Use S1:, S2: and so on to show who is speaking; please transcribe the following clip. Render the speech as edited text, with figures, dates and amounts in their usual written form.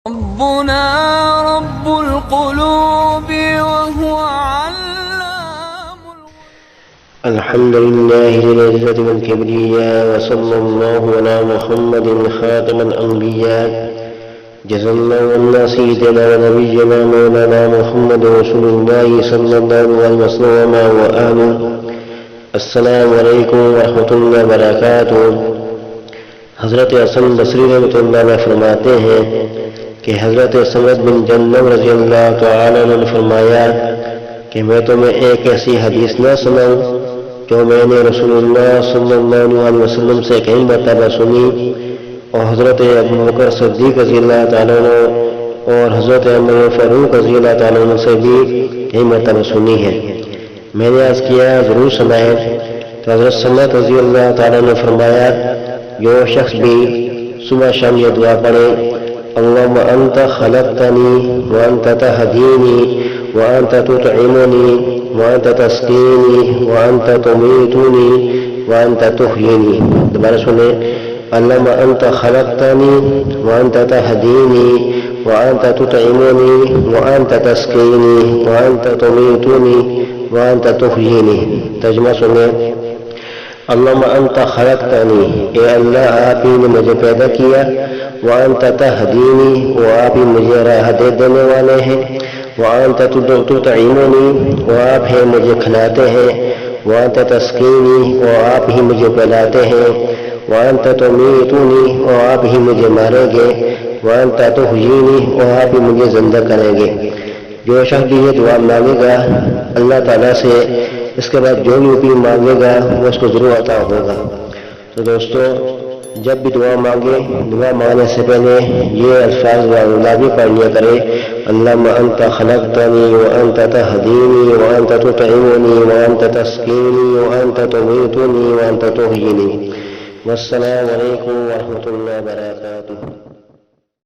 S1: ربنا رب القلوب وهو علام
S2: الحمد لله ذي العزة والكبرياء وصلى الله على محمد خاتم الأنبياء جزا الله عنا سيدنا ونبينا مولانا محمد رسول الله صلى الله عليه وسلم وآله. السلام علیکم ورحمۃ اللہ وبرکاتہ. حضرت حسن بصری رحمۃ اللہ علیہ فرماتے ہیں کہ حضرت سمد بن جندب رضی اللہ تعالی عنہ نے فرمایا کہ میں تمہیں ایک ایسی حدیث نہ سناؤں جو میں نے رسول اللہ صلی اللہ علیہ وسلم سے کئی مرتبہ سنی اور حضرت ابوبکر صدیق رضی اللہ تعالیٰ عنہ اور حضرت عمر فاروق رضی اللہ تعالیٰ عنہ سے بھی کئی مرتبہ سنی ہے. میں نے عرض کیا ضرور سنائے تو حضرت سمد رضی اللہ تعالیٰ نے فرمایا جو شخص بھی صبح شام یہ دعا پڑھے اللہم انت خلقتنی وانت تہدینی وانت تطعمنی وانت تسقینی وانت تمیتنی وانت تحیینی. دوبارہ سنیں اللہم انت خلقتنی وانت تہدینی وانت تطعمنی وانت تسقینی وانت تمیتنی وانت تحیینی. ترجمہ سنیں اللہم انت خلقتنی، اے اللہ آپ ہی نے مجھے پیدا کیا، وانت تہدینی، وہ آپ ہی مجھے راہ دے دینے والے ہیں، وانت تطعمنی، وہ آپ ہیں مجھے کھلاتے ہیں، وانت تسقینی، وہ آپ ہی مجھے پلاتے ہیں، وانت تمیتنی، وہ آپ ہی مجھے ماریں گے، وانت تحیینی، وہ آپ ہی مجھے زندہ کریں گے. جو شخص بھی یہ دعا مانگے گا اللہ تعالیٰ سے، اس کے بعد جو بھی مانگے گا وہ اس کو ضرور عطا ہوگا. تو دوستو جب بھی دعا مانگے دعا مانگنے سے پہلے یہ الفاظ بھی پڑھ لیا کرے اللہم انت خلقتنی وانت تہدینی وانت تطعمنی وانت تسقینی وانت تمیتنی وانت تحیینی. والسلام علیکم ورحمۃ اللہ وبرکاتہ.